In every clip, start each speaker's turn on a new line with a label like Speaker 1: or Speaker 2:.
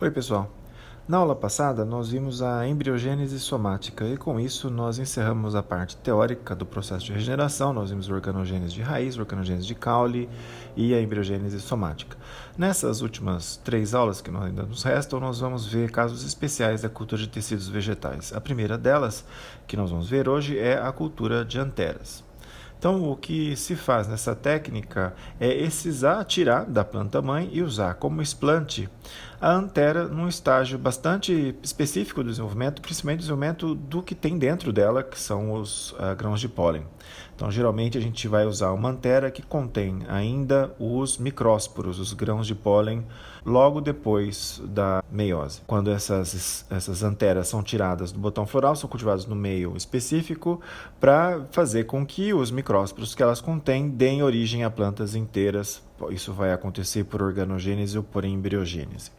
Speaker 1: Oi, pessoal. Na aula passada, nós vimos a embriogênese somática e, com isso, nós encerramos a parte teórica do processo de regeneração. Nós vimos a organogênese de raiz, a organogênese de caule e a embriogênese somática. Nessas últimas 3 aulas que ainda nos restam, nós vamos ver casos especiais da cultura de tecidos vegetais. A primeira delas, que nós vamos ver hoje, é a cultura de anteras. Então, o que se faz nessa técnica é excisar, tirar da planta-mãe e usar como explante a antera num estágio bastante específico do desenvolvimento, principalmente do desenvolvimento do que tem dentro dela, que são os grãos de pólen. Então, geralmente, a gente vai usar uma antera que contém ainda os micrósporos, os grãos de pólen, logo depois da meiose. Quando essas anteras são tiradas do botão floral, são cultivadas no meio específico para fazer com que os micrósporos que elas contêm deem origem a plantas inteiras. Isso vai acontecer por organogênese ou por embriogênese.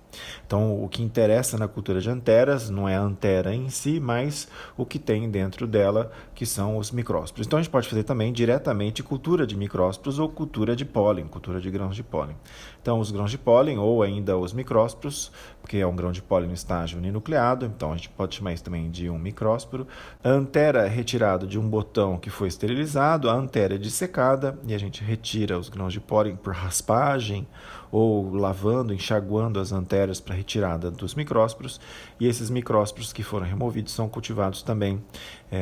Speaker 1: Então, o que interessa na cultura de anteras não é a antera em si, mas o que tem dentro dela, que são os micrósporos. Então, a gente pode fazer também diretamente cultura de micrósporos ou cultura de pólen, cultura de grãos de pólen. Então, os grãos de pólen ou ainda os micrósporos, porque é um grão de pólen no estágio uninucleado, então a gente pode chamar isso também de um micrósporo. A antera é retirada de um botão que foi esterilizado, a antera é dissecada e a gente retira os grãos de pólen por raspagem ou lavando, enxaguando as anteras para retirada dos micrósporos, e esses micrósporos que foram removidos são cultivados também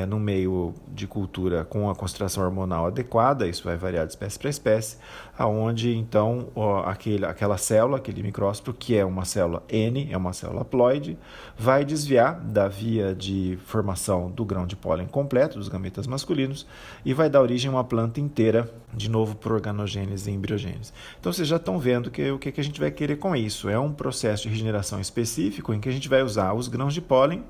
Speaker 1: no meio de cultura com a concentração hormonal adequada. Isso vai variar de espécie para espécie, aonde então aquela célula, aquele micrósporo, que é uma célula N, é uma célula haploide, vai desviar da via de formação do grão de pólen completo, dos gametas masculinos, e vai dar origem a uma planta inteira, de novo por organogênese e embriogênese. Então vocês já estão vendo o que a gente vai querer com isso. É um processo de regeneração específico em que a gente vai usar os grãos de pólen,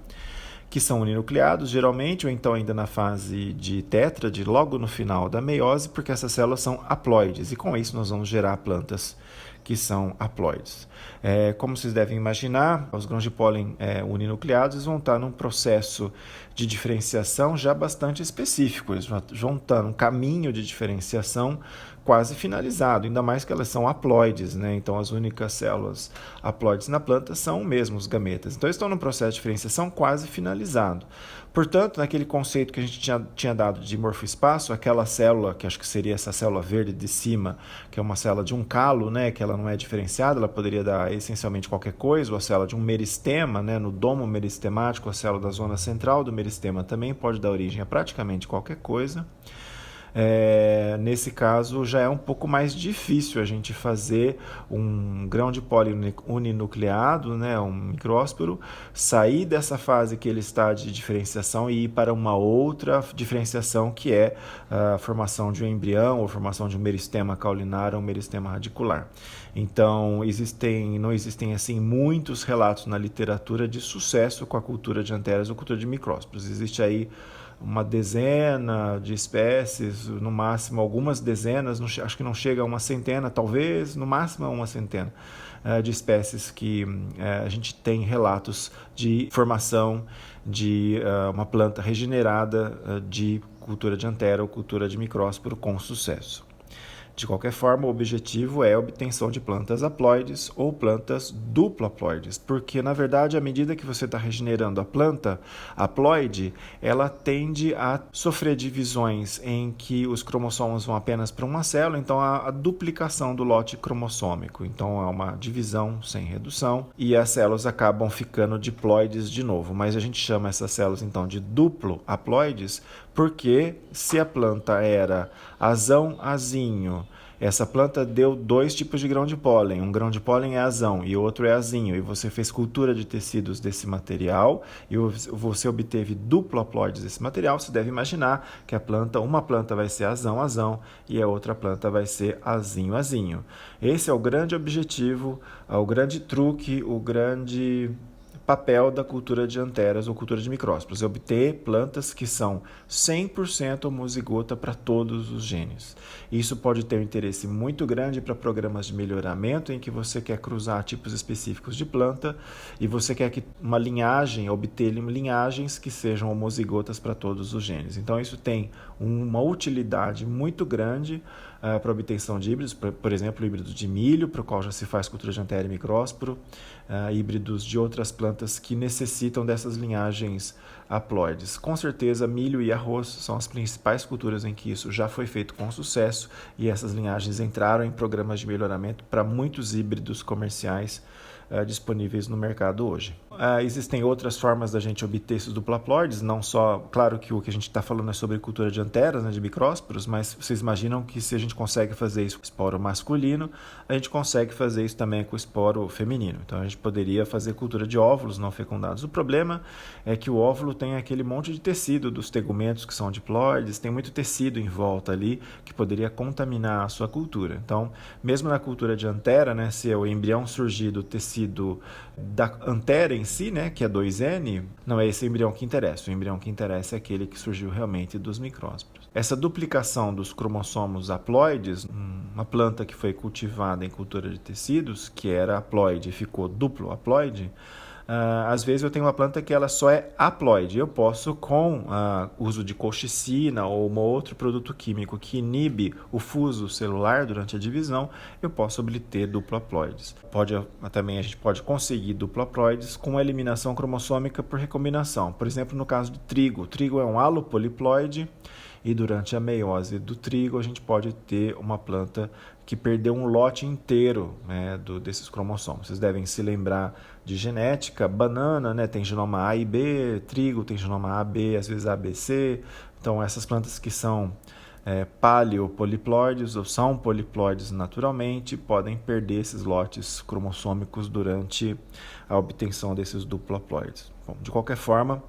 Speaker 1: que são uninucleados, geralmente, ou então ainda na fase de tétrade, logo no final da meiose, porque essas células são haploides, e com isso nós vamos gerar plantas que são haploides. Como vocês devem imaginar, os grãos de pólen uninucleados vão estar num processo de diferenciação já bastante específico. Eles vão estar num caminho de diferenciação quase finalizado, ainda mais que elas são haploides, né? Então as únicas células haploides na planta são mesmo os gametas. Então eles estão num processo de diferenciação quase finalizado. Portanto, naquele conceito que a gente tinha dado de morfoespaço, aquela célula, que acho que seria essa célula verde de cima, que é uma célula de um calo, né, que ela não é diferenciada, ela poderia dar essencialmente qualquer coisa, ou a célula de um meristema, né, no domo meristemático, a célula da zona central do meristema também pode dar origem a praticamente qualquer coisa. Nesse caso já é um pouco mais difícil a gente fazer um grão de pólen uninucleado, né, um micrósporo, sair dessa fase que ele está de diferenciação e ir para uma outra diferenciação, que é a formação de um embrião ou formação de um meristema caulinar ou um meristema radicular. Então não existem assim muitos relatos na literatura de sucesso com a cultura de anteras ou cultura de micrósporos. Existe aí uma dezena de espécies, no máximo algumas dezenas, acho que não chega a uma centena, talvez no máximo a uma centena de espécies que a gente tem relatos de formação de uma planta regenerada de cultura de antera ou cultura de micrósporo com sucesso. De qualquer forma, o objetivo é a obtenção de plantas haploides ou plantas duplo-haploides, porque, na verdade, à medida que você está regenerando a planta haploide, ela tende a sofrer divisões em que os cromossomos vão apenas para uma célula, então a duplicação do lote cromossômico. Então, é uma divisão sem redução e as células acabam ficando diploides de novo. Mas a gente chama essas células, então, de duplo-haploides, porque se a planta era azão-azinho, essa planta deu 2 tipos de grão de pólen. Um grão de pólen é azão e o outro é azinho. E você fez cultura de tecidos desse material e você obteve duplo haploides desse material. Você deve imaginar que uma planta vai ser azão-azão e a outra planta vai ser azinho-azinho. Esse é o grande objetivo, o grande truque, o grande papel da cultura de anteras ou cultura de micrósporos, é obter plantas que são 100% homozigota para todos os genes. Isso pode ter um interesse muito grande para programas de melhoramento em que você quer cruzar tipos específicos de planta e você quer que obter linhagens que sejam homozigotas para todos os genes. Então isso tem uma utilidade muito grande para obtenção de híbridos, por exemplo, híbridos de milho, para o qual já se faz cultura de Anthera e micrósporo, híbridos de outras plantas que necessitam dessas linhagens haploides. Com certeza, milho e arroz são as principais culturas em que isso já foi feito com sucesso e essas linhagens entraram em programas de melhoramento para muitos híbridos comerciais disponíveis no mercado hoje. Existem outras formas da gente obter esses duplaploides, não só, claro que o que a gente está falando é sobre cultura de anteras, né, de micrósporos, mas vocês imaginam que se a gente consegue fazer isso com o esporo masculino, a gente consegue fazer isso também com o esporo feminino. Então a gente poderia fazer cultura de óvulos não fecundados. O problema é que o óvulo tem aquele monte de tecido dos tegumentos que são diploides, tem muito tecido em volta ali que poderia contaminar a sua cultura. Então, mesmo na cultura de antera, né, se o embrião surgir do tecido da antera em si, né, que é 2N, não é esse embrião que interessa. O embrião que interessa é aquele que surgiu realmente dos micrósporos. Essa duplicação dos cromossomos haploides, uma planta que foi cultivada em cultura de tecidos, que era haploide e ficou duplo haploide, às vezes eu tenho uma planta que ela só é haploide. Eu posso, com uso de colchicina ou um outro produto químico que inibe o fuso celular durante a divisão, eu posso obter duplo haploides. Também a gente pode conseguir duplo haploides com eliminação cromossômica por recombinação. Por exemplo, no caso do trigo. O trigo é um alopoliploide e durante a meiose do trigo a gente pode ter uma planta que perdeu um lote inteiro, né, desses cromossomos. Vocês devem se lembrar de genética. Banana, né, tem genoma A e B, trigo tem genoma AB, às vezes ABC. Então essas plantas que são paleopoliploides ou são poliploides naturalmente podem perder esses lotes cromossômicos durante a obtenção desses duplaploides. Bom, de qualquer forma,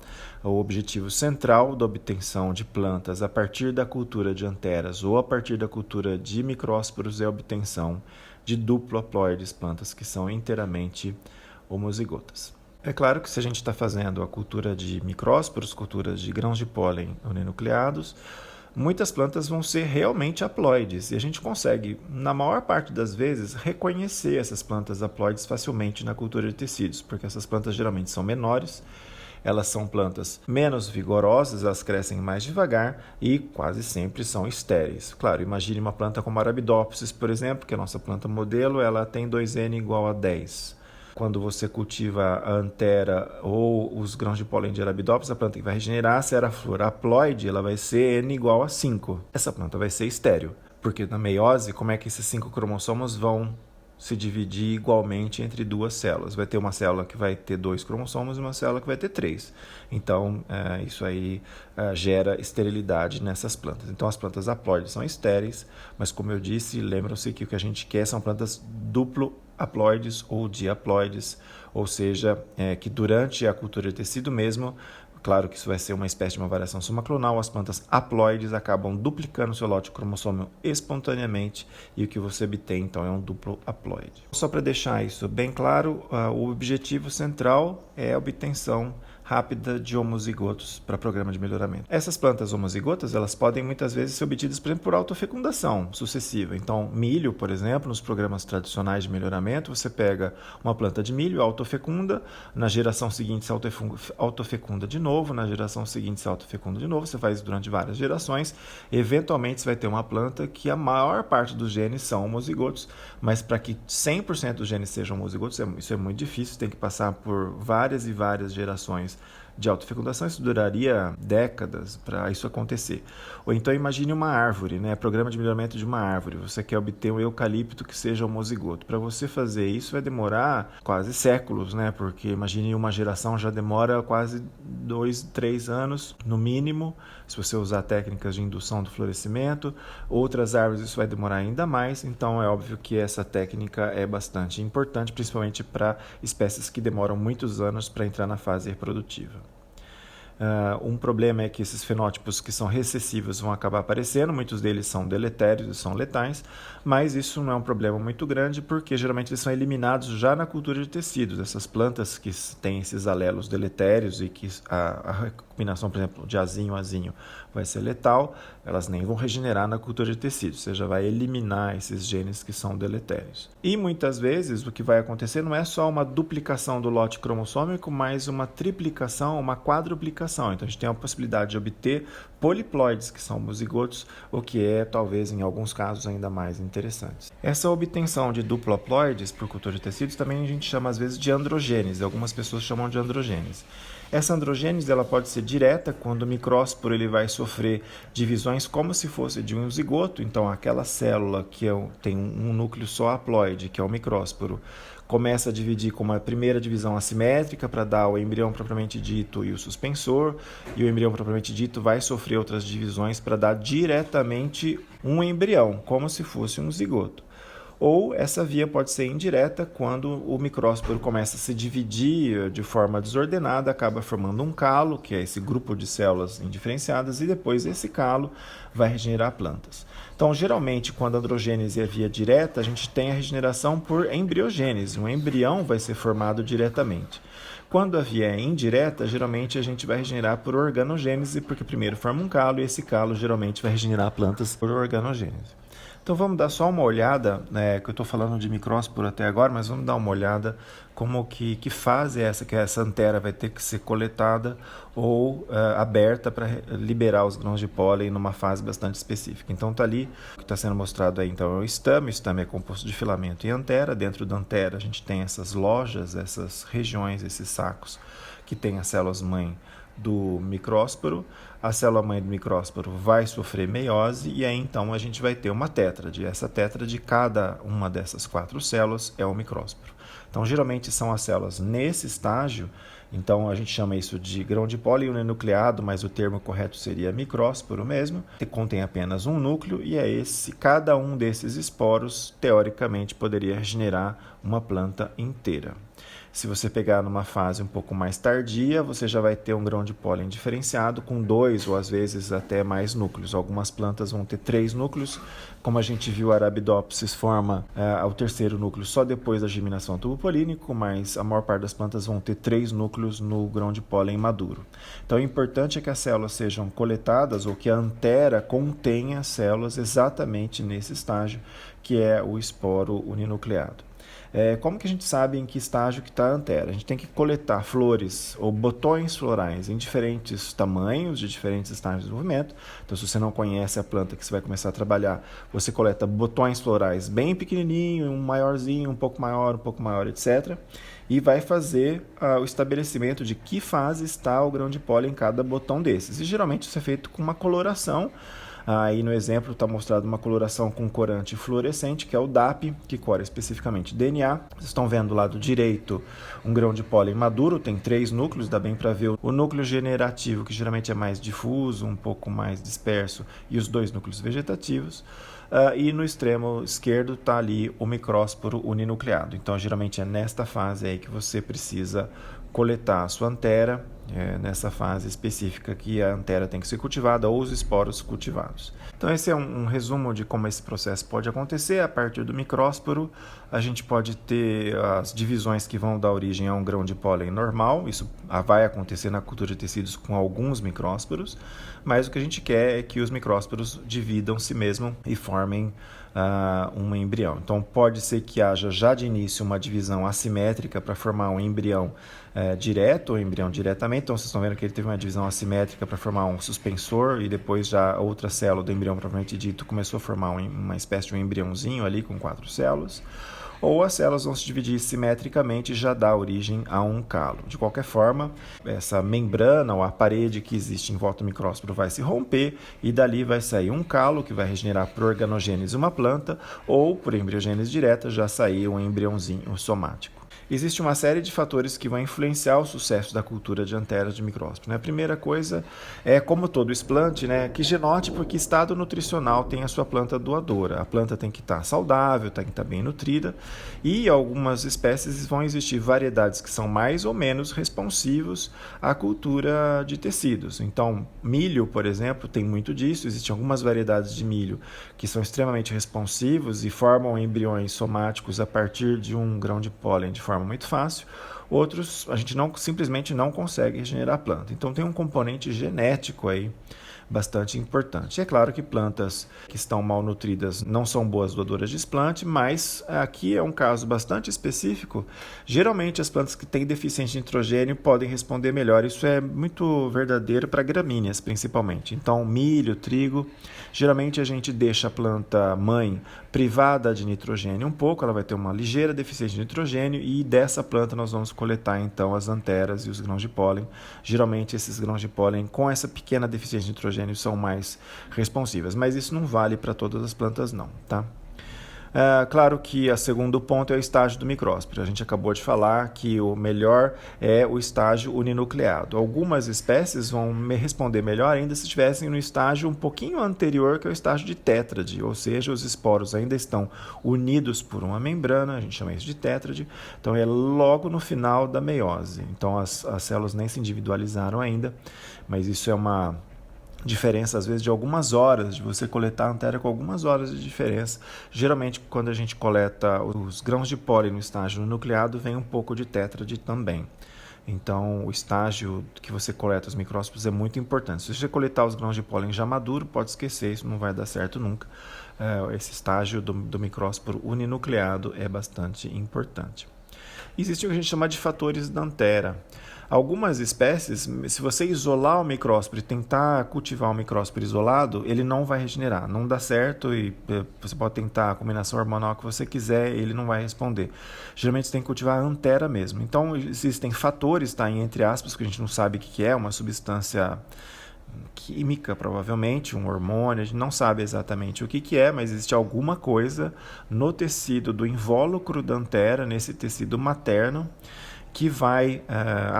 Speaker 1: o objetivo central da obtenção de plantas a partir da cultura de anteras ou a partir da cultura de micrósporos é a obtenção de duplaploides, plantas que são inteiramente homozigotas. É claro que se a gente está fazendo a cultura de micrósporos, culturas de grãos de pólen uninucleados, muitas plantas vão ser realmente haploides e a gente consegue, na maior parte das vezes, reconhecer essas plantas haploides facilmente na cultura de tecidos, porque essas plantas geralmente são menores, elas são plantas menos vigorosas, elas crescem mais devagar e quase sempre são estéreis. Claro, imagine uma planta como a Arabidopsis, por exemplo, que é a nossa planta modelo, ela tem 2N igual a 10. Quando você cultiva a antera ou os grãos de pólen de Arabidopsis, a planta que vai regenerar, se era flor haploide, ela vai ser N igual a 5. Essa planta vai ser estéril, porque na meiose, como é que esses 5 cromossomos vão se dividir igualmente entre duas células? Vai ter uma célula que vai ter 2 cromossomos e uma célula que vai ter 3. Então, isso aí gera esterilidade nessas plantas. Então, as plantas haploides são estéreis, mas como eu disse, lembram-se que o que a gente quer são plantas duplo haploides ou dihaploides, ou seja, que durante a cultura de tecido mesmo, claro que isso vai ser uma espécie de uma variação somaclonal, as plantas haploides acabam duplicando seu lote cromossômico espontaneamente e o que você obtém então é um duplo haploide. Só para deixar isso bem claro, o objetivo central é a obtenção rápida de homozigotos para programa de melhoramento. Essas plantas homozigotas, elas podem muitas vezes ser obtidas, por exemplo, por autofecundação sucessiva. Então, milho, por exemplo, nos programas tradicionais de melhoramento, você pega uma planta de milho, autofecunda, na geração seguinte se autofecunda de novo, na geração seguinte se autofecunda de novo, você faz isso durante várias gerações, eventualmente você vai ter uma planta que a maior parte dos genes são homozigotos, mas para que 100% dos genes sejam homozigotos, isso é muito difícil, tem que passar por várias e várias gerações de autofecundação, isso duraria décadas para isso acontecer. Ou então imagine uma árvore, né? Programa de melhoramento de uma árvore. Você quer obter um eucalipto que seja homozigoto. Para você fazer isso vai demorar quase séculos, né? Porque imagine uma geração já demora quase 2, 3 anos no mínimo, se você usar técnicas de indução do florescimento. Outras árvores isso vai demorar ainda mais, então é óbvio que essa técnica é bastante importante, principalmente para espécies que demoram muitos anos para entrar na fase reprodutiva. Um problema é que esses fenótipos que são recessivos vão acabar aparecendo, muitos deles são deletérios e são letais, mas isso não é um problema muito grande porque geralmente eles são eliminados já na cultura de tecidos. Essas plantas que têm esses alelos deletérios e que a combinação, por exemplo, de azinho vai ser letal, elas nem vão regenerar na cultura de tecidos, você já vai eliminar esses genes que são deletérios. E muitas vezes o que vai acontecer não é só uma duplicação do lote cromossômico, mas uma triplicação, uma quadruplicação. Então a gente tem a possibilidade de obter poliploides, que são zigotos, o que é talvez em alguns casos ainda mais interessante. Essa obtenção de duploploides por cultura de tecidos também a gente chama às vezes de androgênese, algumas pessoas chamam de androgênese. Essa androgênese ela pode ser direta quando o micrósporo ele vai sofrer divisões como se fosse de um zigoto, então aquela célula que tem um núcleo só haploide, que é o micrósporo, começa a dividir com uma primeira divisão assimétrica para dar o embrião propriamente dito e o suspensor, e o embrião propriamente dito vai sofrer outras divisões para dar diretamente um embrião, como se fosse um zigoto. Ou essa via pode ser indireta quando o micrósporo começa a se dividir de forma desordenada, acaba formando um calo, que é esse grupo de células indiferenciadas, e depois esse calo vai regenerar plantas. Então, geralmente, quando a androgênese é via direta, a gente tem a regeneração por embriogênese. Um embrião vai ser formado diretamente. Quando a via é indireta, geralmente a gente vai regenerar por organogênese, porque primeiro forma um calo e esse calo geralmente vai regenerar plantas por organogênese. Então vamos dar só uma olhada, que eu estou falando de micrósporo até agora, mas vamos dar uma olhada como que fase é essa, que essa antera vai ter que ser coletada ou aberta para liberar os grãos de pólen numa fase bastante específica. Então está ali, o que está sendo mostrado aí então é o estame é composto de filamento e antera. Dentro da antera a gente tem essas lojas, essas regiões, esses sacos que tem as células-mãe do micrósporo. A célula-mãe do micrósporo vai sofrer meiose e aí então a gente vai ter uma tétrade. Essa tétrade, cada uma dessas 4 células é o micrósporo. Então, geralmente são as células nesse estágio, então a gente chama isso de grão de pólen uninucleado, mas o termo correto seria micrósporo mesmo, que contém apenas um núcleo e cada um desses esporos, teoricamente, poderia regenerar uma planta inteira. Se você pegar numa fase um pouco mais tardia, você já vai ter um grão de pólen diferenciado com 2 ou às vezes até mais núcleos. Algumas plantas vão ter 3 núcleos, como a gente viu, a Arabidopsis forma o terceiro núcleo só depois da germinação tubopolínico, mas a maior parte das plantas vão ter 3 núcleos no grão de pólen maduro. Então, o importante é que as células sejam coletadas ou que a antera contenha células exatamente nesse estágio, que é o esporo uninucleado. Como que a gente sabe em que estágio que está a antera? A gente tem que coletar flores ou botões florais em diferentes tamanhos, de diferentes estágios de desenvolvimento. Então, se você não conhece a planta que você vai começar a trabalhar, você coleta botões florais bem pequenininho, um maiorzinho, um pouco maior, etc. E vai fazer o estabelecimento de que fase está o grão de pólen em cada botão desses. E geralmente isso é feito com uma coloração. Aí no exemplo está mostrado uma coloração com corante fluorescente, que é o DAP, que cora especificamente DNA. Vocês estão vendo do lado direito um grão de pólen maduro, tem 3 núcleos, dá bem para ver o núcleo generativo, que geralmente é mais difuso, um pouco mais disperso, e os 2 núcleos vegetativos. E no extremo esquerdo está ali o micrósporo uninucleado. Então, geralmente é nesta fase aí que você precisa coletar a sua antera, nessa fase específica que a antera tem que ser cultivada ou os esporos cultivados. Então, esse é um resumo de como esse processo pode acontecer. A partir do micrósporo, a gente pode ter as divisões que vão dar origem a um grão de pólen normal. Isso vai acontecer na cultura de tecidos com alguns micrósporos, mas o que a gente quer é que os micrósporos dividam-se mesmo e formem um embrião. Então, pode ser que haja já de início uma divisão assimétrica para formar um embrião direto ou embrião diretamente. Então, vocês estão vendo que ele teve uma divisão assimétrica para formar um suspensor e depois já outra célula do embrião propriamente dito começou a formar uma espécie de um embriãozinho ali com 4 células. Ou as células vão se dividir simetricamente e já dá origem a um calo. De qualquer forma, essa membrana ou a parede que existe em volta do micrósporo vai se romper e dali vai sair um calo que vai regenerar por organogênese uma planta ou por embriogênese direta já sair um embriãozinho somático. Existe uma série de fatores que vão influenciar o sucesso da cultura de anteras de micrósporo. A primeira coisa é, como todo explante, que genótipo, que estado nutricional tem a sua planta doadora. A planta tem que estar saudável, tem que estar bem nutrida e algumas espécies vão existir variedades que são mais ou menos responsivos à cultura de tecidos. Então, milho, por exemplo, tem muito disso. Existem algumas variedades de milho que são extremamente responsivos e formam embriões somáticos a partir de um grão de pólen de forma forma muito fácil, outros a gente simplesmente não consegue regenerar a planta. Então tem um componente genético aí bastante importante. E é claro que plantas que estão mal nutridas não são boas doadoras de desplante, mas aqui é um caso bastante específico. Geralmente as plantas que têm deficiência de nitrogênio podem responder melhor. Isso é muito verdadeiro para gramíneas, principalmente. Então, milho, trigo, geralmente a gente deixa a planta mãe privada de nitrogênio um pouco, ela vai ter uma ligeira deficiência de nitrogênio e dessa planta nós vamos coletar então as anteras e os grãos de pólen. Geralmente esses grãos de pólen com essa pequena deficiência de nitrogênio são mais responsivas, mas isso não vale para todas as plantas não, tá? Claro que o segundo ponto é o estágio do micrósporo. A gente acabou de falar que o melhor é o estágio uninucleado. Algumas espécies vão me responder melhor ainda se estivessem no estágio um pouquinho anterior, que é o estágio de tétrade, ou seja, os esporos ainda estão unidos por uma membrana, a gente chama isso de tétrade, então é logo no final da meiose. Então as células nem se individualizaram ainda, mas isso é uma diferença às vezes de algumas horas, de você coletar a antera com algumas horas de diferença. Geralmente quando a gente coleta os grãos de pólen no estágio nucleado, vem um pouco de tétrade também. Então o estágio que você coleta os micrósporos é muito importante. Se você coletar os grãos de pólen já maduro, pode esquecer, isso não vai dar certo nunca. Esse estágio do micrósporo uninucleado é bastante importante. Existe o que a gente chama de fatores da antera. Algumas espécies, se você isolar o micrósporo e tentar cultivar o micrósporo isolado, ele não vai regenerar, não dá certo e você pode tentar a combinação hormonal que você quiser, ele não vai responder. Geralmente você tem que cultivar a antera mesmo. Então existem fatores, tá, entre aspas, que a gente não sabe o que é, uma substância química, provavelmente, um hormônio, a gente não sabe exatamente o que é, mas existe alguma coisa no tecido do invólucro da antera, nesse tecido materno, que vai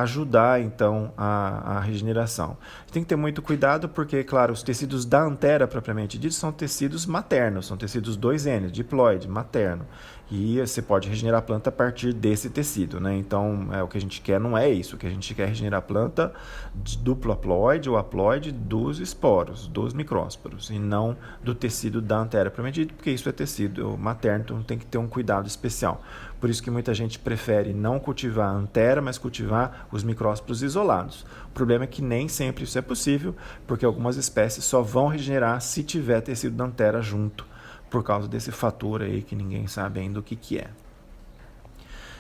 Speaker 1: ajudar, então, a regeneração. Tem que ter muito cuidado porque, claro, os tecidos da antera, propriamente dito, são tecidos maternos, são tecidos 2N, diploide, materno. E você pode regenerar a planta a partir desse tecido, né? Então, o que a gente quer não é isso. O que a gente quer é regenerar a planta de duplo haploide ou haploide dos esporos, dos micrósporos, e não do tecido da antera, propriamente dito, porque isso é tecido materno, então tem que ter um cuidado especial. Por isso que muita gente prefere não cultivar a antera, mas cultivar os micrósporos isolados. O problema é que nem sempre isso é possível, porque algumas espécies só vão regenerar se tiver tecido da antera junto, por causa desse fator aí que ninguém sabe ainda o que é.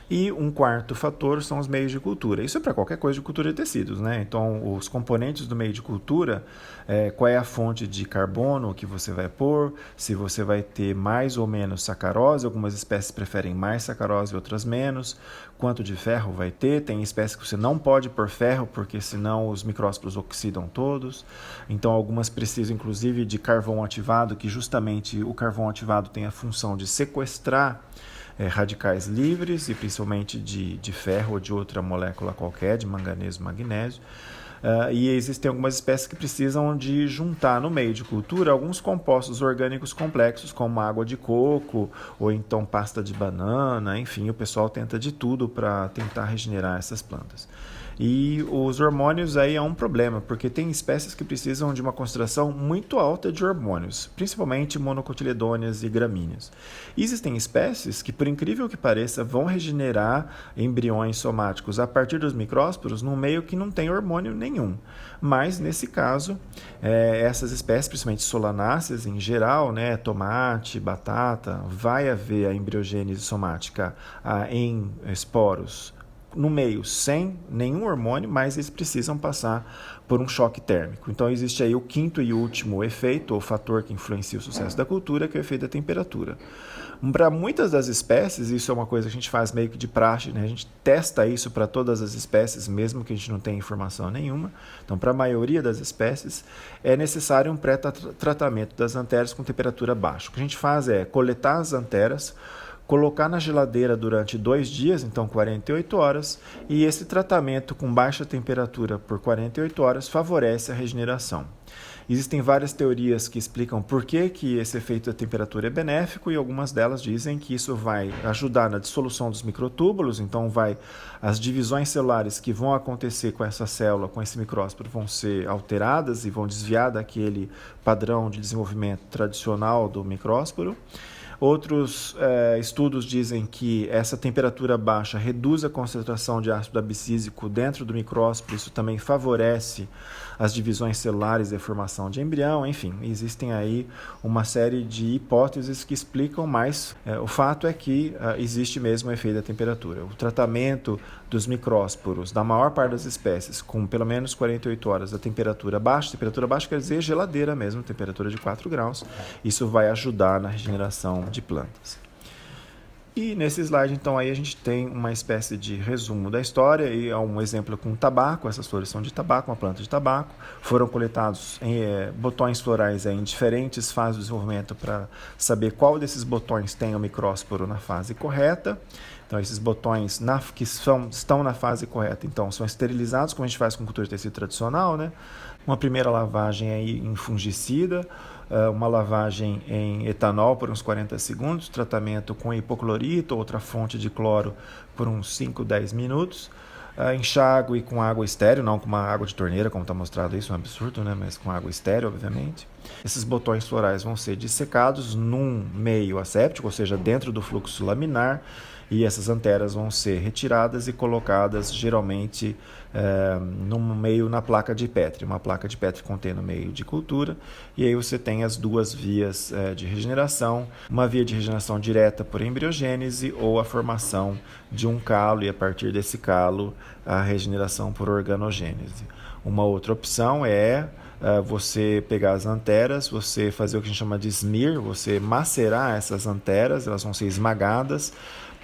Speaker 1: E um quarto fator são os meios de cultura. Isso é para qualquer coisa de cultura de tecidos, né? Então, os componentes do meio de cultura, qual é a fonte de carbono que você vai pôr, se você vai ter mais ou menos sacarose, algumas espécies preferem mais sacarose e outras menos, quanto de ferro vai ter, tem espécies que você não pode pôr ferro, porque senão os micrósporos oxidam todos, então algumas precisam inclusive de carvão ativado, que justamente o carvão ativado tem a função de sequestrar radicais livres, e principalmente de ferro ou de outra molécula qualquer, de manganês, magnésio. E existem algumas espécies que precisam de juntar no meio de cultura alguns compostos orgânicos complexos, como água de coco ou então pasta de banana, enfim, o pessoal tenta de tudo para tentar regenerar essas plantas. E os hormônios aí é um problema, porque tem espécies que precisam de uma concentração muito alta de hormônios, principalmente monocotiledôneas e gramíneas. E existem espécies que, por incrível que pareça, vão regenerar embriões somáticos a partir dos micrósporos num meio que não tem hormônio nenhum. Mas, nesse caso, essas espécies, principalmente solanáceas em geral, né, tomate, batata, vai haver a embriogênese somática em esporos no meio sem nenhum hormônio, mas eles precisam passar por um choque térmico. Então existe aí o quinto e último efeito, ou fator que influencia o sucesso da cultura, que é o efeito da temperatura. Para muitas das espécies, isso é uma coisa que a gente faz meio que de praxe, né? A gente testa isso para todas as espécies, mesmo que a gente não tenha informação nenhuma. Então, para a maioria das espécies, é necessário um pré-tratamento das anteras com temperatura baixa. O que a gente faz é coletar as anteras, colocar na geladeira durante 2 dias, então 48 horas, e esse tratamento com baixa temperatura por 48 horas favorece a regeneração. Existem várias teorias que explicam por que esse efeito da temperatura é benéfico, e algumas delas dizem que isso vai ajudar na dissolução dos microtúbulos, então as divisões celulares que vão acontecer com essa célula, com esse micrósporo, vão ser alteradas e vão desviar daquele padrão de desenvolvimento tradicional do micrósporo. Outros estudos dizem que essa temperatura baixa reduz a concentração de ácido abscísico dentro do micrósporo, isso também favorece as divisões celulares e a formação de embrião. Enfim, existem aí uma série de hipóteses que explicam, mas o fato é que existe mesmo o efeito da temperatura. O tratamento dos micrósporos da maior parte das espécies com pelo menos 48 horas a temperatura baixa quer dizer geladeira mesmo, temperatura de 4 graus, isso vai ajudar na regeneração de plantas. E nesse slide, então, aí a gente tem uma espécie de resumo da história, e é um exemplo com tabaco. Essas flores são de tabaco, uma planta de tabaco. Foram coletados botões florais em diferentes fases do desenvolvimento para saber qual desses botões tem o micrósporo na fase correta. Então, esses botões que estão na fase correta, então, são esterilizados, como a gente faz com cultura de tecido tradicional, né? Uma primeira lavagem aí em fungicida, uma lavagem em etanol por uns 40 segundos, tratamento com hipoclorito, outra fonte de cloro, por uns 5, 10 minutos, enxágue com água estéril, não com uma água de torneira, como está mostrado, isso é um absurdo, né? Mas com água estéril, obviamente. Esses botões florais vão ser dissecados num meio asséptico, ou seja, dentro do fluxo laminar, e essas anteras vão ser retiradas e colocadas geralmente no meio na placa de Petri. Uma placa de Petri contém no meio de cultura, e aí você tem as duas vias de regeneração, uma via de regeneração direta por embriogênese ou a formação de um calo, e a partir desse calo a regeneração por organogênese. Uma outra opção é você pegar as anteras, você fazer o que a gente chama de smear, você macerar essas anteras, elas vão ser esmagadas.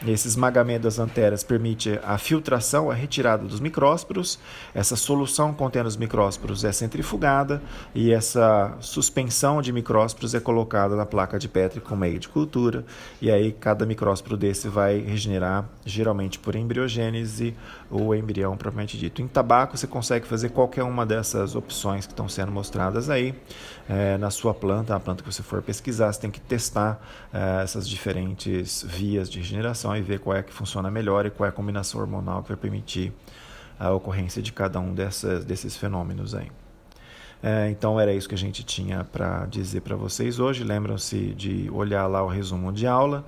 Speaker 1: Esse esmagamento das anteras permite a filtração, a retirada dos micrósporos. Essa solução contendo os micrósporos é centrifugada e essa suspensão de micrósporos é colocada na placa de Petri com meio de cultura. E aí cada micrósporo desse vai regenerar, geralmente por embriogênese ou embrião propriamente dito. Em tabaco você consegue fazer qualquer uma dessas opções que estão sendo mostradas aí na sua planta, a planta que você for pesquisar, você tem que testar essas diferentes vias de regeneração e ver qual é que funciona melhor e qual é a combinação hormonal que vai permitir a ocorrência de cada um desses fenômenos aí. Então era isso que a gente tinha para dizer para vocês hoje. Lembram-se de olhar lá o resumo de aula,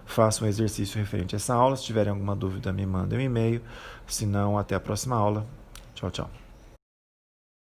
Speaker 1: façam um exercício referente a essa aula. Se tiverem alguma dúvida, me mandem um e-mail. Se não, até a próxima aula. Tchau, tchau.